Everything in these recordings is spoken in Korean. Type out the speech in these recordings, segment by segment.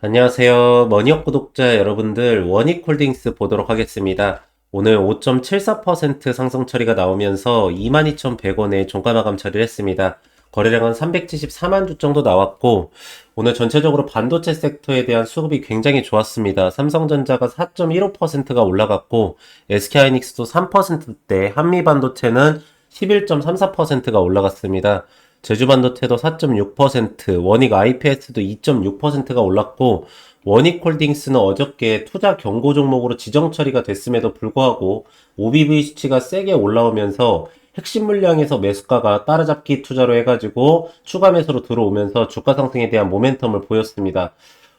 안녕하세요. 머니업 구독자 여러분들, 원익홀딩스 보도록 하겠습니다. 오늘 5.74% 상승 처리가 나오면서 22,100원에 종가 마감 처리를 했습니다. 거래량은 374만 주 정도 나왔고, 오늘 전체적으로 반도체 섹터에 대한 수급이 굉장히 좋았습니다. 삼성전자가 4.15%가 올라갔고, SK하이닉스도 3%대, 한미반도체는 11.34%가 올라갔습니다. 제주반도체도 4.6%, 원익 IPS도 2.6%가 올랐고, 원익홀딩스는 어저께 투자 경고 종목으로 지정 처리가 됐음에도 불구하고 OBV 수치가 세게 올라오면서 핵심 물량에서 매수가가 따라잡기 투자로 해가지고 추가 매수로 들어오면서 주가 상승에 대한 모멘텀을 보였습니다.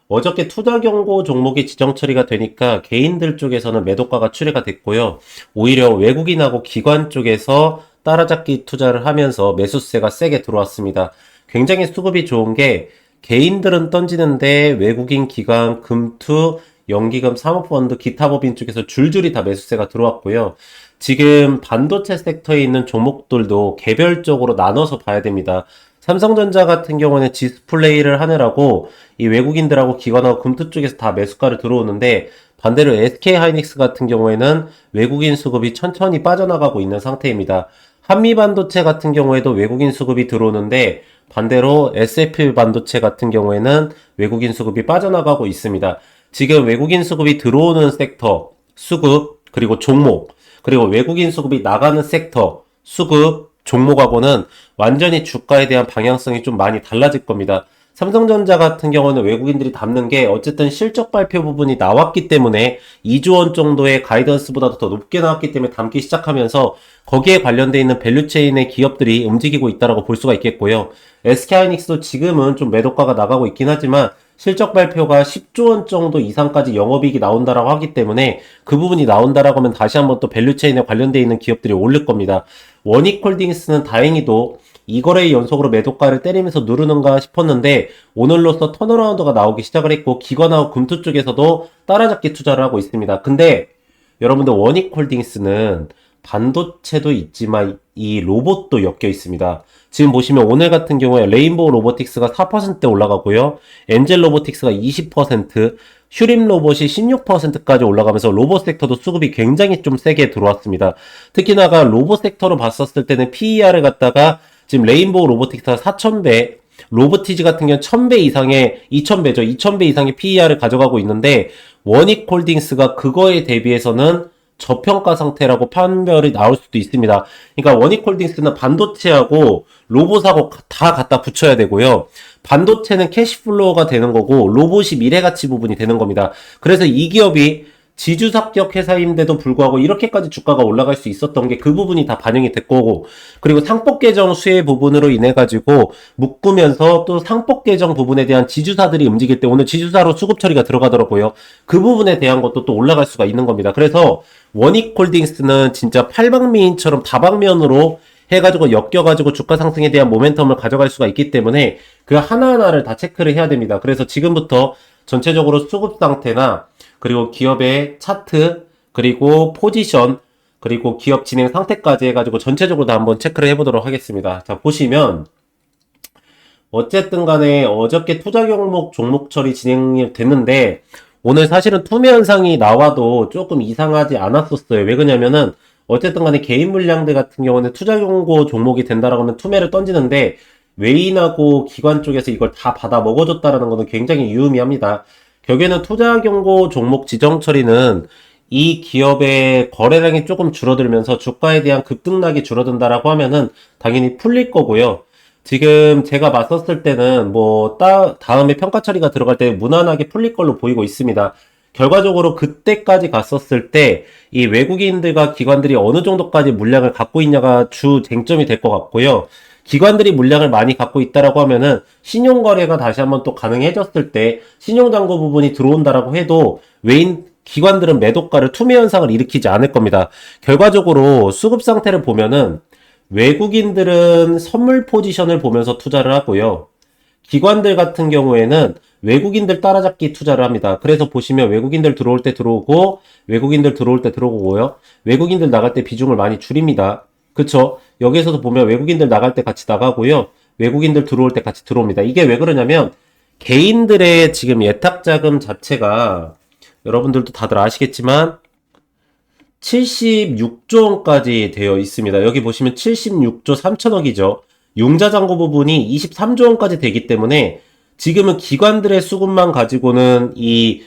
어저께 투자 경고 종목이 지정 처리가 되니까 개인들 쪽에서는 매도가가 출회가 됐고요. 오히려 외국인하고 기관 쪽에서 따라잡기 투자를 하면서 매수세가 세게 들어왔습니다. 굉장히 수급이 좋은 게 개인들은 던지는데 외국인 기관, 금투, 연기금, 사모펀드, 기타 법인 쪽에서 줄줄이 다 매수세가 들어왔고요. 지금 반도체 섹터에 있는 종목들도 개별적으로 나눠서 봐야 됩니다. 삼성전자 같은 경우는 디스플레이를 하느라고 이 외국인들하고 기관하고 금투 쪽에서 다 매수가를 들어오는데 반대로 SK하이닉스 같은 경우에는 외국인 수급이 천천히 빠져나가고 있는 상태입니다. 한미반도체 같은 경우에도 외국인 수급이 들어오는데 반대로 SF 반도체 같은 경우에는 외국인 수급이 빠져나가고 있습니다. 지금 외국인 수급이 들어오는 섹터, 수급, 그리고 종목, 그리고 외국인 수급이 나가는 섹터, 수급, 종목하고는 완전히 주가에 대한 방향성이 좀 많이 달라질 겁니다. 삼성전자 같은 경우는 외국인들이 담는 게 어쨌든 실적 발표 부분이 나왔기 때문에 2조 원 정도의 가이던스보다도 더 높게 나왔기 때문에 담기 시작하면서 거기에 관련되어 있는 밸류체인의 기업들이 움직이고 있다고 볼 수가 있겠고요. SK하이닉스도 지금은 좀 매도가가 나가고 있긴 하지만 실적 발표가 10조 원 정도 이상까지 영업이익이 나온다라고 하기 때문에 그 부분이 나온다라고 하면 다시 한번 또 밸류체인에 관련되어 있는 기업들이 오를 겁니다. 원익홀딩스는 다행히도 이거래의 연속으로 매도가를 때리면서 누르는가 싶었는데 오늘로써 턴어라운드가 나오기 시작을 했고 기관하고 금투 쪽에서도 따라잡기 투자를 하고 있습니다. 근데 여러분들 원익홀딩스는 반도체도 있지만 이 로봇도 엮여 있습니다. 지금 보시면 오늘 같은 경우에 레인보우 로보틱스가 4% 올라가고요. 엔젤 로보틱스가 20%, 슈림 로봇이 16%까지 올라가면서 로봇 섹터도 수급이 굉장히 좀 세게 들어왔습니다. 특히나가 로봇 섹터로 봤었을 때는 PER을 갖다가 지금 레인보우 로보틱스가 4,000배, 로보티즈 같은 경우는 1,000배 이상의, 2,000배죠. 2,000배 이상의 PER을 가져가고 있는데, 원익홀딩스가 그거에 대비해서는 저평가 상태라고 판별이 나올 수도 있습니다. 그러니까 원익홀딩스는 반도체하고 로봇하고 다 갖다 붙여야 되고요. 반도체는 캐시플로우가 되는 거고, 로봇이 미래가치 부분이 되는 겁니다. 그래서 이 기업이 지주삭격 회사인데도 불구하고 이렇게까지 주가가 올라갈 수 있었던 게 그 부분이 다 반영이 됐고, 그리고 상법 개정 수혜 부분으로 인해 가지고 묶으면서 또 상법 개정 부분에 대한 지주사들이 움직일 때 오늘 지주사로 수급 처리가 들어가더라고요. 그 부분에 대한 것도 또 올라갈 수가 있는 겁니다. 그래서 원익홀딩스는 진짜 팔방미인처럼 다방면으로 해가지고 엮여가지고 주가 상승에 대한 모멘텀을 가져갈 수가 있기 때문에 그 하나하나를 다 체크를 해야 됩니다. 그래서 지금부터 전체적으로 수급 상태나 그리고 기업의 차트, 그리고 포지션, 그리고 기업 진행 상태까지 해가지고 전체적으로 다 한번 체크를 해보도록 하겠습니다. 자, 보시면 어쨌든 간에 어저께 투자 종목 종목 처리 진행이 됐는데 오늘 사실은 투매 현상이 나와도 조금 이상하지 않았었어요. 왜 그러냐면은 어쨌든 간에 개인 물량들 같은 경우는 투자 경고 종목이 된다라고 하면 투매를 던지는데 외인하고 기관 쪽에서 이걸 다 받아 먹어줬다라는 것은 굉장히 유의미합니다. 결국에는 투자 경고 종목 지정 처리는 이 기업의 거래량이 조금 줄어들면서 주가에 대한 급등락이 줄어든다라고 하면은 당연히 풀릴 거고요. 지금 제가 봤었을 때는 뭐 다음에 평가 처리가 들어갈 때 무난하게 풀릴 걸로 보이고 있습니다. 결과적으로 그때까지 갔었을 때 이 외국인들과 기관들이 어느 정도까지 물량을 갖고 있냐가 주 쟁점이 될 것 같고요. 기관들이 물량을 많이 갖고 있다라고 하면은 신용거래가 다시 한번 또 가능해졌을 때 신용잔고 부분이 들어온다라고 해도 외인 기관들은 매도가를 투매 현상을 일으키지 않을 겁니다. 결과적으로 수급 상태를 보면은 외국인들은 선물 포지션을 보면서 투자를 하고요. 기관들 같은 경우에는 외국인들 따라잡기 투자를 합니다. 그래서 보시면 외국인들 들어올 때 들어오고 외국인들 들어올 때 들어오고요. 외국인들 나갈 때 비중을 많이 줄입니다. 그쵸? 여기에서도 보면 외국인들 나갈 때 같이 나가고요. 외국인들 들어올 때 같이 들어옵니다. 이게 왜 그러냐면 개인들의 지금 예탁자금 자체가 여러분들도 다들 아시겠지만 76조 원까지 되어 있습니다. 여기 보시면 76조 3천억이죠. 융자잔고 부분이 23조 원까지 되기 때문에 지금은 기관들의 수급만 가지고는 이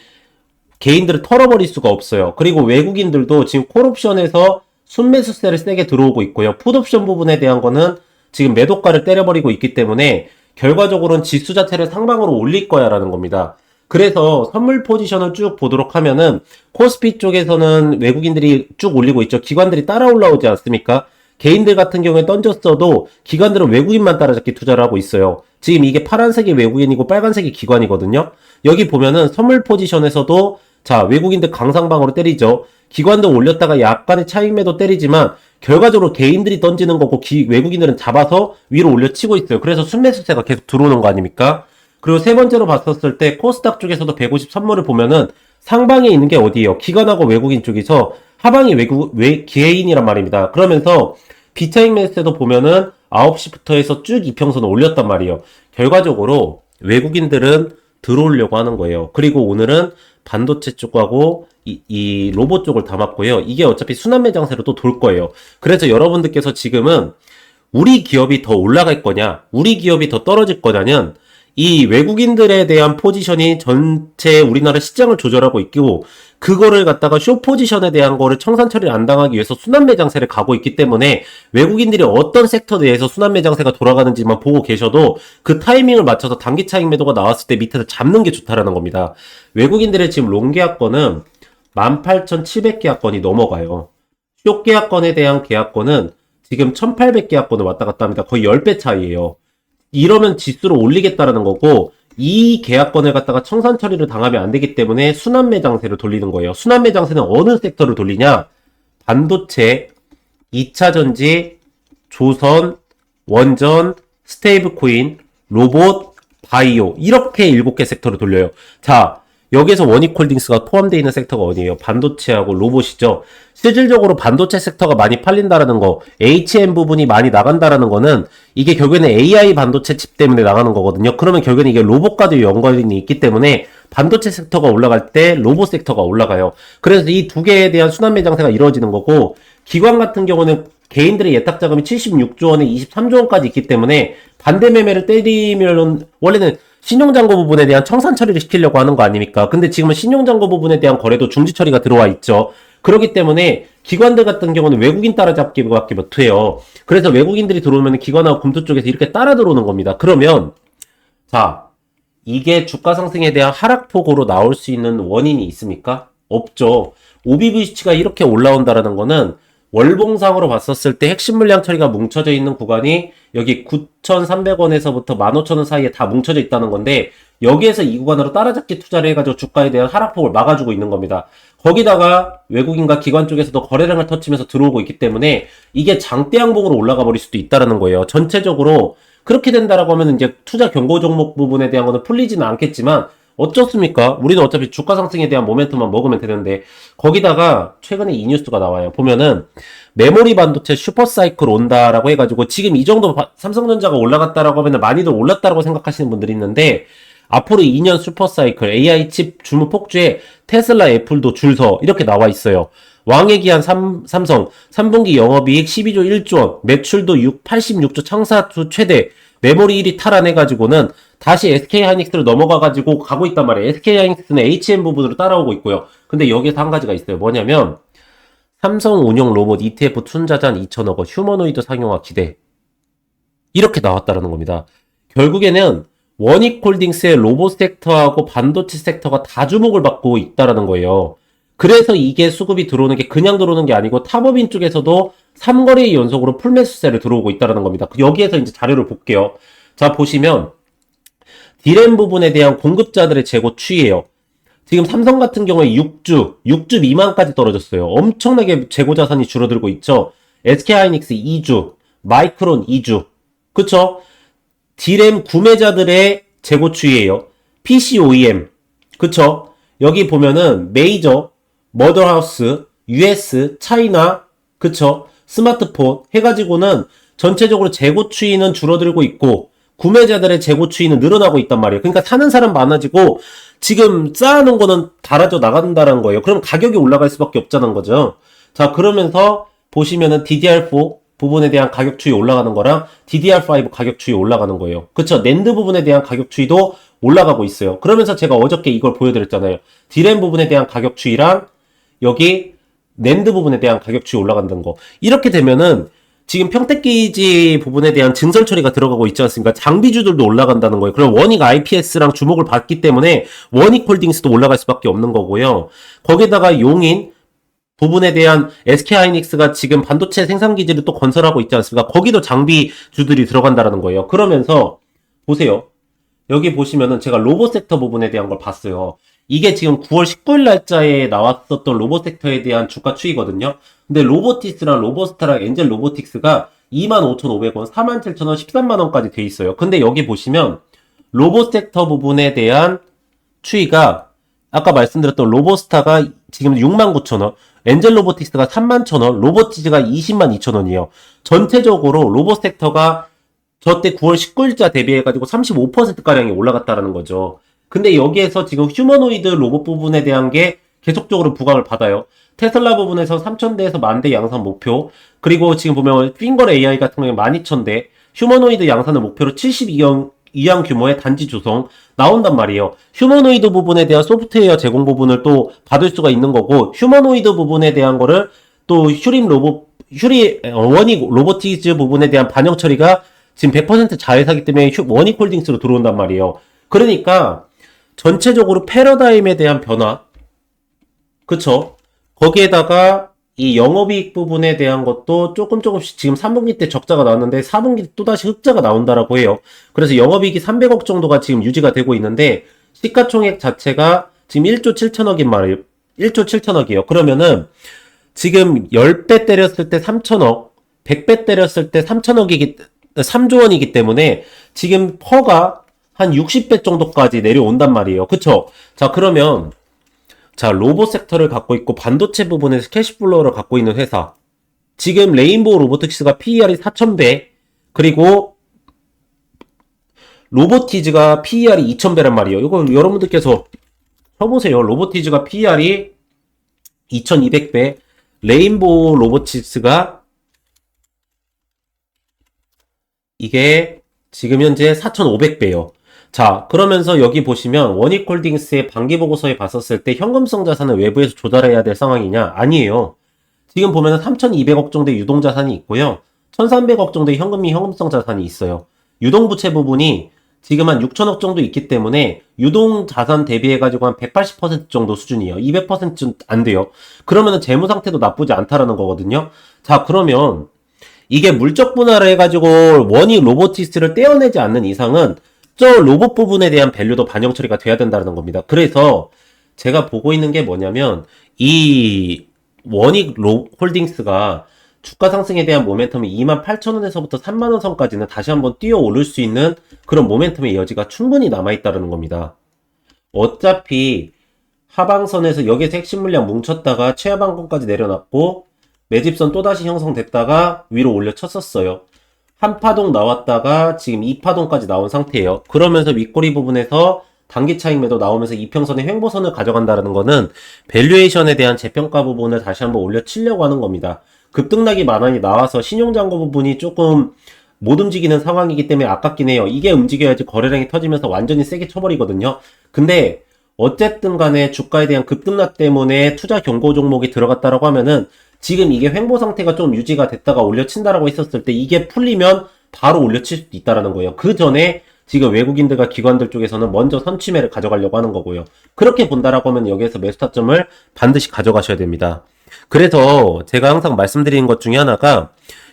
개인들을 털어버릴 수가 없어요. 그리고 외국인들도 지금 콜옵션에서 순매수세를 세게 들어오고 있고요. 풋옵션 부분에 대한 거는 지금 매도가를 때려버리고 있기 때문에 결과적으로는 지수 자체를 상방으로 올릴 거야 라는 겁니다. 그래서 선물 포지션을 쭉 보도록 하면은 코스피 쪽에서는 외국인들이 쭉 올리고 있죠. 기관들이 따라 올라오지 않습니까? 개인들 같은 경우에 던졌어도 기관들은 외국인만 따라잡기 투자를 하고 있어요. 지금 이게 파란색이 외국인이고 빨간색이 기관이거든요. 여기 보면은 선물 포지션에서도 자, 외국인들 강상방으로 때리죠. 기관도 올렸다가 약간의 차익 매도 때리지만 결과적으로 개인들이 던지는 거고 외국인들은 잡아서 위로 올려치고 있어요. 그래서 순매수세가 계속 들어오는 거 아닙니까? 그리고 세 번째로 봤었을 때 코스닥 쪽에서도 153모를 보면은 상방에 있는 게 어디예요? 기관하고 외국인 쪽에서 하방이 개인이란 말입니다. 그러면서 비차익 매수세도 보면은 9시부터 해서 쭉 이평선을 올렸단 말이에요. 결과적으로 외국인들은 들어오려고 하는 거예요. 그리고 오늘은 반도체 쪽하고 이 로봇 쪽을 담았고요. 이게 어차피 순환매장세로 또 돌 거예요. 그래서 여러분들께서 지금은 우리 기업이 더 올라갈 거냐, 우리 기업이 더 떨어질 거냐는 이 외국인들에 대한 포지션이 전체 우리나라 시장을 조절하고 있고 그거를 갖다가 쇼 포지션에 대한 거를 청산 처리를 안 당하기 위해서 순환매장세를 가고 있기 때문에 외국인들이 어떤 섹터 내에서 순환매장세가 돌아가는지만 보고 계셔도 그 타이밍을 맞춰서 단기 차익 매도가 나왔을 때 밑에서 잡는 게 좋다라는 겁니다. 외국인들의 지금 롱 계약권은 18,700계약건이 넘어가요. 쇼 계약건에 대한 계약건은 지금 1,800계약건을 왔다 갔다 합니다. 거의 10배 차이예요. 이러면 지수를 올리겠다라는 거고 이 계약건을 갖다가 청산 처리를 당하면 안 되기 때문에 순환매장세를 돌리는 거예요. 순환매장세는 어느 섹터를 돌리냐? 반도체, 2차전지, 조선, 원전, 스테이블코인, 로봇, 바이오 이렇게 7개 섹터를 돌려요. 자, 여기에서 원익홀딩스가 포함되어 있는 섹터가 어디예요? 반도체하고 로봇이죠. 실질적으로 반도체 섹터가 많이 팔린다라는 거, HM 부분이 많이 나간다라는 거는 이게 결국에는 AI 반도체 칩 때문에 나가는 거거든요. 그러면 결국에는 이게 로봇과도 연관이 있기 때문에 반도체 섹터가 올라갈 때 로봇 섹터가 올라가요. 그래서 이 두 개에 대한 순환매장세가 이루어지는 거고 기관 같은 경우는 개인들의 예탁자금이 76조 원에 23조 원까지 있기 때문에 반대 매매를 때리면 원래는 신용잔고 부분에 대한 청산 처리를 시키려고 하는 거 아닙니까? 근데 지금은 신용잔고 부분에 대한 거래도 중지 처리가 들어와 있죠. 그렇기 때문에 기관들 같은 경우는 외국인 따라잡기밖에 못해요. 그래서 외국인들이 들어오면 기관하고 금토 쪽에서 이렇게 따라 들어오는 겁니다. 그러면 자, 이게 주가 상승에 대한 하락폭으로 나올 수 있는 원인이 있습니까? 없죠. OBVC가 이렇게 올라온다라는 거는 월봉상으로 봤었을 때 핵심 물량 처리가 뭉쳐져 있는 구간이 여기 9,300원에서부터 15,000원 사이에 다 뭉쳐져 있다는 건데 여기에서 이 구간으로 따라잡기 투자를 해가지고 주가에 대한 하락폭을 막아주고 있는 겁니다. 거기다가 외국인과 기관 쪽에서도 거래량을 터치면서 들어오고 있기 때문에 이게 장대 양봉으로 올라가 버릴 수도 있다는 거예요. 전체적으로 그렇게 된다라고 하면 이제 투자 경고 종목 부분에 대한 거는 풀리지는 않겠지만 어쩌습니까? 우리는 어차피 주가 상승에 대한 모멘텀만 먹으면 되는데 거기다가 최근에 이 뉴스가 나와요. 보면은 메모리 반도체 슈퍼사이클 온다라고 해가지고 지금 이 정도 삼성전자가 올라갔다라고 하면 많이들 올랐다라고 생각하시는 분들이 있는데 앞으로 2년 슈퍼사이클 AI 칩 주문 폭주에 테슬라 애플도 줄서 이렇게 나와 있어요. 왕의 기한 삼성 3분기 영업이익 12조 1조 원 매출도 86조 창사주 최대 메모리 1위 탈환해가지고는 다시 SK하이닉스로 넘어가가지고 가고 있단 말이에요. SK하이닉스는 HM 부분으로 따라오고 있고요. 근데 여기에서 한 가지가 있어요. 뭐냐면 삼성 운용 로봇 ETF 투자잔 2천억 원 휴머노이드 상용화 기대 이렇게 나왔다라는 겁니다. 결국에는 원익홀딩스의 로봇 섹터하고 반도체 섹터가 다 주목을 받고 있다라는 거예요. 그래서 이게 수급이 들어오는 게 그냥 들어오는 게 아니고 탑업인 쪽에서도 3거래일 연속으로 풀매수세를 들어오고 있다라는 겁니다. 여기에서 이제 자료를 볼게요. 자, 보시면 디램 부분에 대한 공급자들의 재고 추이예요. 지금 삼성 같은 경우에 6주 미만까지 떨어졌어요. 엄청나게 재고 자산이 줄어들고 있죠. SK하이닉스 2주, 마이크론 2주. 그쵸? 디램 구매자들의 재고 추이예요. PC OEM. 그쵸? 여기 보면은 메이저, 머더하우스, US, 차이나, 그쵸? 스마트폰 해가지고는 전체적으로 재고 추이는 줄어들고 있고 구매자들의 재고 추이는 늘어나고 있단 말이에요. 그러니까 사는 사람 많아지고 지금 쌓아놓은 거는 닳아져 나간다는 거예요. 그럼 가격이 올라갈 수밖에 없다는 거죠. 자, 그러면서 보시면은 DDR4 부분에 대한 가격 추이 올라가는 거랑 DDR5 가격 추이 올라가는 거예요. 그쵸? 낸드 부분에 대한 가격 추이도 올라가고 있어요. 그러면서 제가 어저께 이걸 보여드렸잖아요. D램 부분에 대한 가격 추이랑 여기 낸드 부분에 대한 가격 추이 올라간다는 거. 이렇게 되면은 지금 평택게이지 부분에 대한 증설 처리가 들어가고 있지 않습니까? 장비주들도 올라간다는 거예요. 그럼 원익 IPS랑 주목을 받기 때문에 원익 홀딩스도 올라갈 수밖에 없는 거고요. 거기다가 용인 부분에 대한 SK하이닉스가 지금 반도체 생산 기지를 또 건설하고 있지 않습니까? 거기도 장비주들이 들어간다는 거예요. 그러면서 보세요. 여기 보시면은 제가 로봇 섹터 부분에 대한 걸 봤어요. 이게 지금 9월 19일 날짜에 나왔었던 로봇 섹터에 대한 주가 추이거든요. 근데 로보티스랑 로보스타랑 엔젤 로보틱스가 25,500원, 47,000원, 13만원까지 돼 있어요. 근데 여기 보시면 로봇 섹터 부분에 대한 추이가 아까 말씀드렸던 로보스타가 지금 69,000원, 엔젤 로보틱스가 31,000원, 로보티즈가 202,000원이에요. 전체적으로 로봇 섹터가 저때 9월 19일자 대비해가지고 35%가량이 올라갔다라는 거죠. 근데 여기에서 지금 휴머노이드 로봇 부분에 대한 게 계속적으로 부각을 받아요. 테슬라 부분에서 3,000대에서 10,000대 양산 목표, 그리고 지금 보면 핑거 AI 같은 경우에 12,000대, 휴머노이드 양산을 목표로 72형 이양 규모의 단지 조성 나온단 말이에요. 휴머노이드 부분에 대한 소프트웨어 제공 부분을 또 받을 수가 있는 거고, 휴머노이드 부분에 대한 거를 또 원익 로보티즈 부분에 대한 반영 처리가 지금 100% 자회사기 때문에 원익 홀딩스로 들어온단 말이에요. 그러니까 전체적으로 패러다임에 대한 변화, 그쵸? 거기에다가 이 영업이익 부분에 대한 것도 조금씩 지금 3분기 때 적자가 나왔는데 4분기 또다시 흑자가 나온다라고 해요. 그래서 영업이익이 300억 정도가 지금 유지가 되고 있는데 시가총액 자체가 지금 1조 7천억인 말이에요. 1조 7천억이에요. 그러면은 지금 10배 때렸을 때 3천억, 100배 때렸을 때 3조 원이기 때문에 지금 퍼가 한 60배 정도까지 내려온단 말이에요. 그쵸? 자, 그러면 자, 로봇 섹터를 갖고 있고 반도체 부분에서 캐시플로우를 갖고 있는 회사. 지금 레인보우 로보틱스가 PER이 4,000배, 그리고 로보티즈가 PER이 2,000배란 말이에요. 이거 여러분들께서 쳐보세요. 로보티즈가 PER이 2,200배, 레인보우 로보틱스가 이게 지금 현재 4,500배요. 자, 그러면서 여기 보시면 원익홀딩스의 반기보고서에 봤었을 때 현금성 자산을 외부에서 조달해야 될 상황이냐? 아니에요. 지금 보면은 3,200억 정도의 유동자산이 있고요. 1,300억 정도의 현금성 자산이 있어요. 유동부채 부분이 지금 한 6천억 정도 있기 때문에 유동자산 대비해가지고 한 180% 정도 수준이에요. 200%좀 안 돼요. 그러면은 재무 상태도 나쁘지 않다라는 거거든요. 자, 그러면 이게 물적 분할을 해가지고 원익 로보티스를 떼어내지 않는 이상은 저 로봇 부분에 대한 밸류도 반영 처리가 돼야 된다는 겁니다. 그래서 제가 보고 있는 게 뭐냐면 이 원익 홀딩스가 주가 상승에 대한 모멘텀이 28,000원에서부터 3만원 선까지는 다시 한번 뛰어 오를 수 있는 그런 모멘텀의 여지가 충분히 남아있다는 겁니다. 어차피 하방선에서 여기에서 핵심 물량 뭉쳤다가 최하방권까지 내려놨고 매집선 또다시 형성됐다가 위로 올려쳤었어요. 한 파동 나왔다가 지금 2파동까지 나온 상태예요. 그러면서 윗꼬리 부분에서 단기 차익 매도 나오면서 이평선의 횡보선을 가져간다는 거는 밸류에이션에 대한 재평가 부분을 다시 한번 올려치려고 하는 겁니다. 급등락이 많이 나와서 신용잔고 부분이 조금 못 움직이는 상황이기 때문에 아깝긴 해요. 이게 움직여야지 거래량이 터지면서 완전히 세게 쳐버리거든요. 근데 어쨌든 간에 주가에 대한 급등락 때문에 투자 경고 종목이 들어갔다라고 하면은 지금 이게 횡보 상태가 좀 유지가 됐다가 올려친다라고 했었을 때 이게 풀리면 바로 올려칠 수도 있다라는 거예요. 그 전에 지금 외국인들과 기관들 쪽에서는 먼저 선취매를 가져가려고 하는 거고요. 그렇게 본다라고 하면 여기에서 매수 타점을 반드시 가져가셔야 됩니다. 그래서 제가 항상 말씀드리는 것 중에 하나가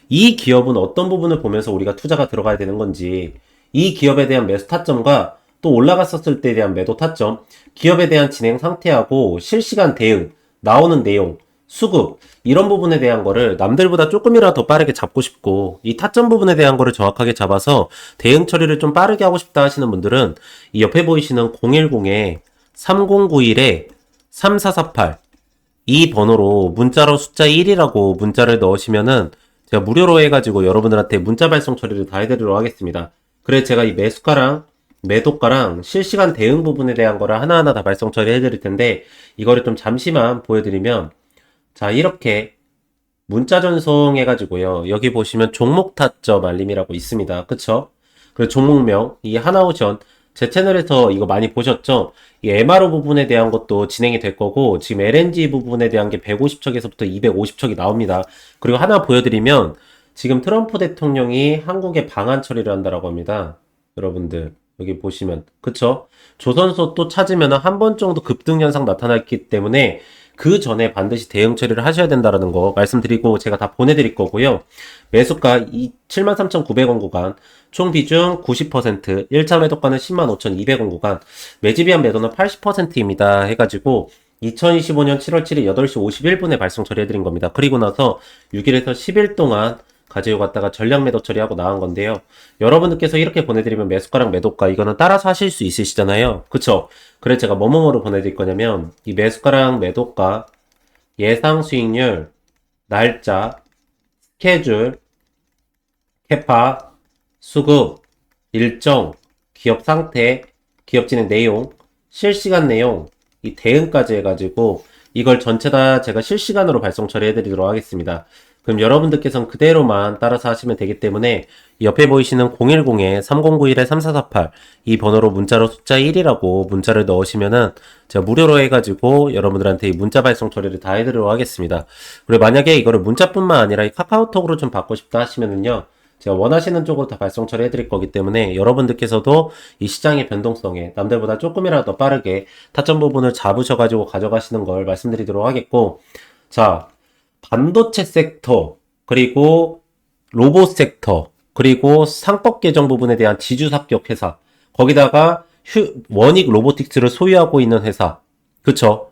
이 기업은 어떤 부분을 보면서 우리가 투자가 들어가야 되는 건지, 이 기업에 대한 매수 타점과 또 올라갔었을 때에 대한 매도 타점, 기업에 대한 진행 상태하고 실시간 대응, 나오는 내용, 수급, 이런 부분에 대한 거를 남들보다 조금이라도 더 빠르게 잡고 싶고 이 타점 부분에 대한 거를 정확하게 잡아서 대응 처리를 좀 빠르게 하고 싶다 하시는 분들은 이 옆에 보이시는 010-3091-3448 이 번호로 문자로 숫자 1이라고 문자를 넣으시면은 제가 무료로 해가지고 여러분들한테 문자 발송 처리를 다 해드리도록 하겠습니다. 그래서 제가 이 매수가랑 매도가랑 실시간 대응 부분에 대한 거를 하나하나 다 발송 처리해 드릴 텐데, 이거를 좀 잠시만 보여드리면, 자, 이렇게 문자 전송해가지고요. 여기 보시면 종목 타점 알림이라고 있습니다. 그쵸? 그리고 종목명, 이 하나오션, 제 채널에서 이거 많이 보셨죠? 이 MRO 부분에 대한 것도 진행이 될 거고, 지금 LNG 부분에 대한 게 150척에서부터 250척이 나옵니다. 그리고 하나 보여드리면, 지금 트럼프 대통령이 한국에 방한 처리를 한다라고 합니다. 여러분들, 여기 보시면. 그쵸? 조선소 또 찾으면 한 번 정도 급등 현상 나타났기 때문에, 그 전에 반드시 대응 처리를 하셔야 된다라는 거 말씀드리고 제가 다 보내드릴 거고요. 매수가 73,900원 구간, 총 비중 90%, 1차 매도가는 105,200원 구간, 매집이한 매도는 80%입니다. 해가지고 2025년 7월 7일 8시 51분에 발송 처리해드린 겁니다. 그리고 나서 6일에서 10일 동안 가지고 갔다가 전량 매도 처리하고 나온 건데요. 여러분들께서 이렇게 보내드리면 매수가랑 매도가 이거는 따라서 하실 수 있으시잖아요. 그쵸? 그래서 제가 뭐뭐뭐로 보내드릴 거냐면 이 매수가랑 매도가, 예상 수익률, 날짜, 스케줄, 캐파, 수급, 일정, 기업 상태, 기업 진행 내용, 실시간 내용, 이 대응까지 해가지고 이걸 전체 다 제가 실시간으로 발송 처리해드리도록 하겠습니다. 그럼 여러분들께서는 그대로만 따라서 하시면 되기 때문에 옆에 보이시는 010-3091-3448 이 번호로 문자로 숫자 1이라고 문자를 넣으시면은 제가 무료로 해가지고 여러분들한테 이 문자 발송 처리를 다 해드리도록 하겠습니다. 그리고 만약에 이거를 문자뿐만 아니라 이 카카오톡으로 좀 받고 싶다 하시면은요, 제가 원하시는 쪽으로 다 발송 처리해 드릴 거기 때문에 여러분들께서도 이 시장의 변동성에 남들보다 조금이라도 빠르게 타점 부분을 잡으셔가지고 가져가시는 걸 말씀드리도록 하겠고, 자, 반도체 섹터, 그리고 로봇 섹터, 그리고 상법 개정 부분에 대한 지주 합격 회사, 거기다가 원익 로보틱스를 소유하고 있는 회사, 그쵸?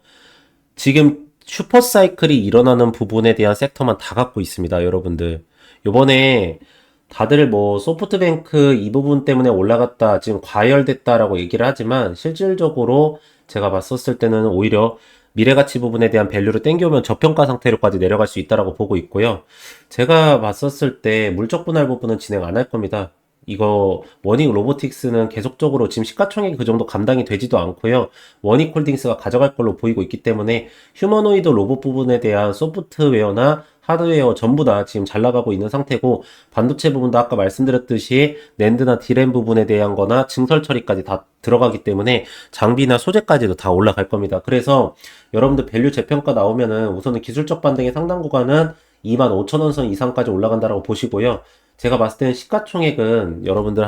지금 슈퍼사이클이 일어나는 부분에 대한 섹터만 다 갖고 있습니다, 여러분들. 요번에 다들 뭐 소프트뱅크 이 부분 때문에 올라갔다, 지금 과열됐다라고 얘기를 하지만 실질적으로 제가 봤었을 때는 오히려 미래가치 부분에 대한 밸류를 땡겨오면 저평가 상태로까지 내려갈 수 있다라고 보고 있고요. 제가 봤었을 때 물적 분할 부분은 진행 안 할 겁니다. 이거 원익 로보틱스는 계속적으로 지금 시가총액이 그 정도 감당이 되지도 않고요. 원익 홀딩스가 가져갈 걸로 보이고 있기 때문에 휴머노이드 로봇 부분에 대한 소프트웨어나 하드웨어 전부 다 지금 잘 나가고 있는 상태고, 반도체 부분도 아까 말씀드렸듯이 낸드나 디램 부분에 대한 거나 증설 처리까지 다 들어가기 때문에 장비나 소재까지도 다 올라갈 겁니다. 그래서 여러분들 밸류 재평가 나오면은 우선은 기술적 반등의 상당 구간은 25,000원 선 이상까지 올라간다라고 보시고요. 제가 봤을 때는 시가총액은 여러분들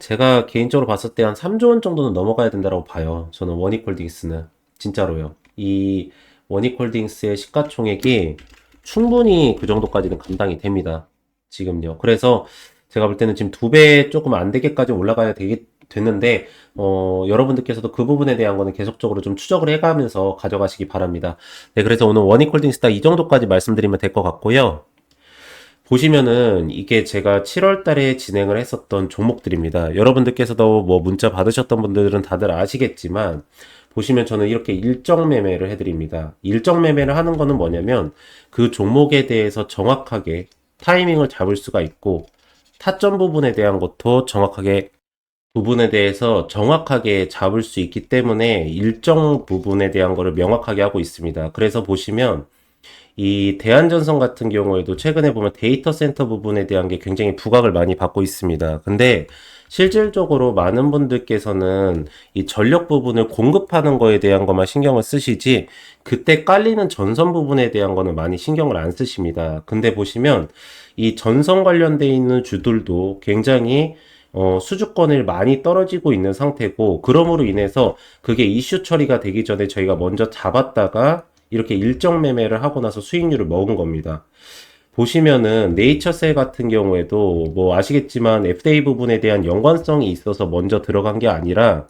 제가 개인적으로 봤을 때 한 3조 원 정도는 넘어가야 된다라고 봐요. 저는 원익홀딩스는. 진짜로요. 이 원익홀딩스의 시가총액이 충분히 그 정도까지는 감당이 됩니다. 지금요. 그래서 제가 볼 때는 지금 2배 조금 안 되게까지 올라가야 됐는데, 여러분들께서도 그 부분에 대한 거는 계속적으로 좀 추적을 해가면서 가져가시기 바랍니다. 네, 그래서 오늘 원익홀딩스 딱 이 정도까지 말씀드리면 될 것 같고요. 보시면은 이게 제가 7월 달에 진행을 했었던 종목들입니다. 여러분들께서도 뭐 문자 받으셨던 분들은 다들 아시겠지만, 보시면 저는 이렇게 일정 매매를 해드립니다. 일정 매매를 하는 거는 뭐냐면 그 종목에 대해서 정확하게 타이밍을 잡을 수가 있고, 타점 부분에 대한 것도 부분에 대해서 정확하게 잡을 수 있기 때문에 일정 부분에 대한 거를 명확하게 하고 있습니다. 그래서 보시면 이 대한전선 같은 경우에도 최근에 보면 데이터 센터 부분에 대한 게 굉장히 부각을 많이 받고 있습니다. 근데 실질적으로 많은 분들께서는 이 전력 부분을 공급하는 거에 대한 것만 신경을 쓰시지, 그때 깔리는 전선 부분에 대한 거는 많이 신경을 안 쓰십니다. 근데 보시면 이 전선 관련돼 있는 주들도 굉장히 수주권을 많이 떨어지고 있는 상태고, 그러므로 인해서 그게 이슈 처리가 되기 전에 저희가 먼저 잡았다가 이렇게 일정 매매를 하고 나서 수익률을 먹은 겁니다. 보시면은 네이처셀 같은 경우에도 뭐 아시겠지만 FDA 부분에 대한 연관성이 있어서 먼저 들어간 게 아니라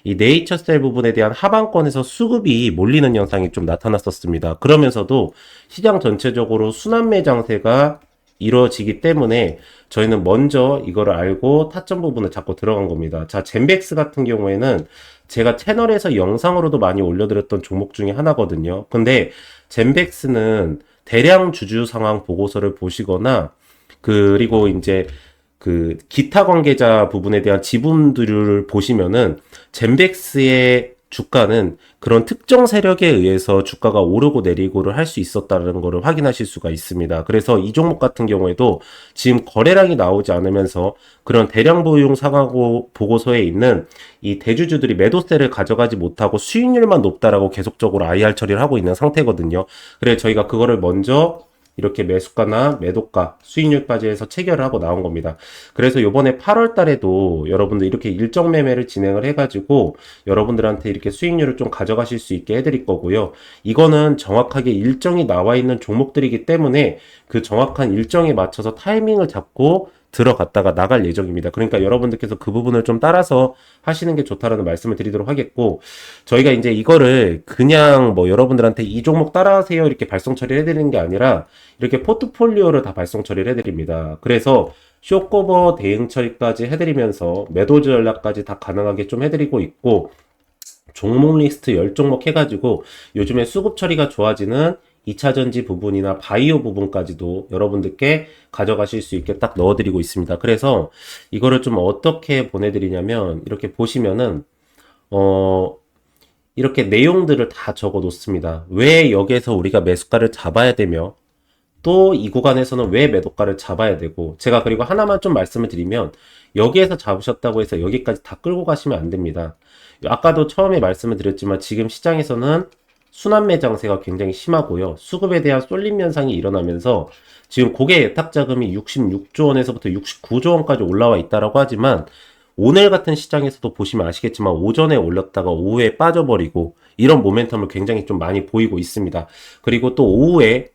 이 네이처셀 부분에 대한 하방권에서 수급이 몰리는 현상이 좀 나타났었습니다. 그러면서도 시장 전체적으로 순환매 장세가 이루어지기 때문에 저희는 먼저 이거를 알고 타점 부분을 잡고 들어간 겁니다. 자, 젠백스 같은 경우에는 제가 채널에서 영상으로도 많이 올려드렸던 종목 중에 하나거든요. 근데 젠백스는 대량 주주 상황 보고서를 보시거나, 그리고 이제 그 기타 관계자 부분에 대한 지분들을 보시면은 젠백스의 주가는 그런 특정 세력에 의해서 주가가 오르고 내리고를 할 수 있었다는 것을 확인하실 수가 있습니다. 그래서 이 종목 같은 경우에도 지금 거래량이 나오지 않으면서 그런 대량 보유용 상하고 보고서에 있는 이 대주주들이 매도세를 가져가지 못하고 수익률만 높다라고 계속적으로 IR 처리를 하고 있는 상태거든요. 그래서 저희가 그거를 먼저 이렇게 매수가나 매도가, 수익률까지 해서 체결을 하고 나온 겁니다. 그래서 요번에 8월 달에도 여러분들 이렇게 일정 매매를 진행을 해가지고 여러분들한테 이렇게 수익률을 좀 가져가실 수 있게 해드릴 거고요. 이거는 정확하게 일정이 나와 있는 종목들이기 때문에 그 정확한 일정에 맞춰서 타이밍을 잡고 들어갔다가 나갈 예정입니다. 그러니까 여러분들께서 그 부분을 좀 따라서 하시는 게 좋다라는 말씀을 드리도록 하겠고, 저희가 이제 이거를 그냥 뭐 여러분들한테 이 종목 따라하세요 이렇게 발송 처리를 해드리는 게 아니라 이렇게 포트폴리오를 다 발송 처리를 해드립니다. 그래서 쇼커버 대응 처리까지 해드리면서 매도 전략까지 다 가능하게 좀 해드리고 있고, 종목 리스트 10종목 해가지고 요즘에 수급 처리가 좋아지는 2차전지 부분이나 바이오 부분까지도 여러분들께 가져가실 수 있게 딱 넣어드리고 있습니다. 그래서 이거를 좀 어떻게 보내드리냐면 이렇게 보시면은 이렇게 내용들을 다 적어 놓습니다. 왜 여기에서 우리가 매수가를 잡아야 되며 또 이 구간에서는 왜 매도가를 잡아야 되고, 제가 그리고 하나만 좀 말씀을 드리면 여기에서 잡으셨다고 해서 여기까지 다 끌고 가시면 안 됩니다. 아까도 처음에 말씀을 드렸지만 지금 시장에서는 순환매 장세가 굉장히 심하고요. 수급에 대한 쏠림 현상이 일어나면서 지금 고객 예탁 자금이 66조 원에서부터 69조 원까지 올라와 있다라고 하지만 오늘 같은 시장에서도 보시면 아시겠지만 오전에 올렸다가 오후에 빠져버리고 이런 모멘텀을 굉장히 좀 많이 보이고 있습니다. 그리고 또 오후에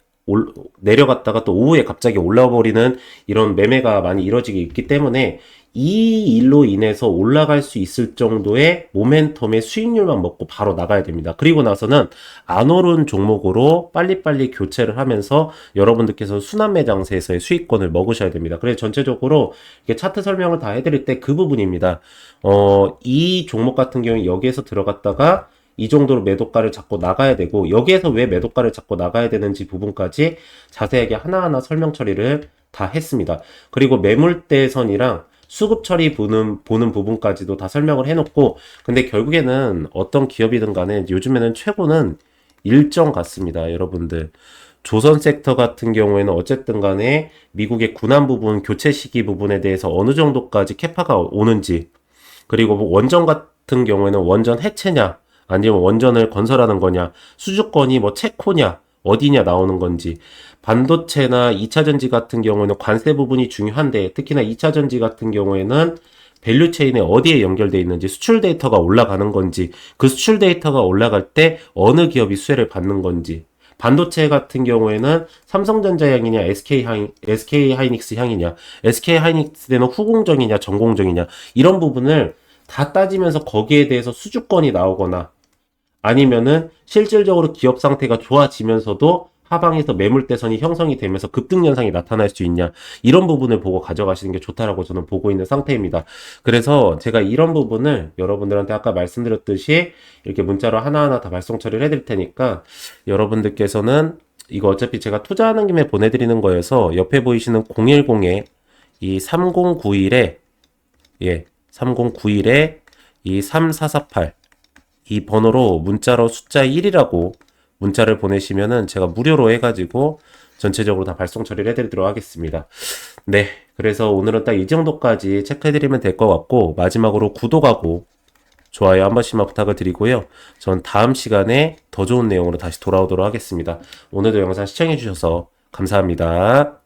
내려갔다가 또 오후에 갑자기 올라와 버리는 이런 매매가 많이 이뤄지고 있기 때문에 이 일로 인해서 올라갈 수 있을 정도의 모멘텀의 수익률만 먹고 바로 나가야 됩니다. 그리고 나서는 안 오른 종목으로 빨리빨리 교체를 하면서 여러분들께서 순환매 장세에서의 수익권을 먹으셔야 됩니다. 그래서 전체적으로 이렇게 차트 설명을 다 해드릴 때 그 부분입니다. 이 종목 같은 경우에 여기에서 들어갔다가 이 정도로 매도가를 잡고 나가야 되고, 여기에서 왜 매도가를 잡고 나가야 되는지 부분까지 자세하게 하나하나 설명 처리를 다 했습니다. 그리고 매물대선이랑 수급 처리 보는 부분까지도 다 설명을 해놓고, 근데 결국에는 어떤 기업이든 간에 요즘에는 최고는 일정 같습니다. 여러분들. 조선 섹터 같은 경우에는 어쨌든 간에 미국의 군함 부분, 교체 시기 부분에 대해서 어느 정도까지 캐파가 오는지, 그리고 뭐 원전 같은 경우에는 원전 해체냐, 아니면 원전을 건설하는 거냐, 수주권이 뭐 체코냐, 어디냐 나오는 건지, 반도체나 2차전지 같은 경우에는 관세 부분이 중요한데, 특히나 2차전지 같은 경우에는 밸류체인에 어디에 연결되어 있는지, 수출 데이터가 올라가는 건지, 그 수출 데이터가 올라갈 때 어느 기업이 수혜를 받는 건지, 반도체 같은 경우에는 삼성전자 향이냐, SK 하이닉스 향이냐, SK 하이닉스는 후공정이냐, 전공정이냐, 이런 부분을 다 따지면서 거기에 대해서 수주권이 나오거나, 아니면은 실질적으로 기업 상태가 좋아지면서도 하방에서 매물대선이 형성이 되면서 급등 현상이 나타날 수 있냐, 이런 부분을 보고 가져가시는 게 좋다라고 저는 보고 있는 상태입니다. 그래서 제가 이런 부분을 여러분들한테 아까 말씀드렸듯이 이렇게 문자로 하나하나 다 발송 처리를 해드릴 테니까, 여러분들께서는 이거 어차피 제가 투자하는 김에 보내드리는 거여서 옆에 보이시는 010에 이 3091에 3091에 이 3448 이 번호로 문자로 숫자 1이라고 문자를 보내시면은 제가 무료로 해가지고 전체적으로 다 발송 처리를 해드리도록 하겠습니다. 네, 그래서 오늘은 딱 이 정도까지 체크해드리면 될 것 같고, 마지막으로 구독하고 좋아요 한 번씩만 부탁을 드리고요. 전 다음 시간에 더 좋은 내용으로 다시 돌아오도록 하겠습니다. 오늘도 영상 시청해주셔서 감사합니다.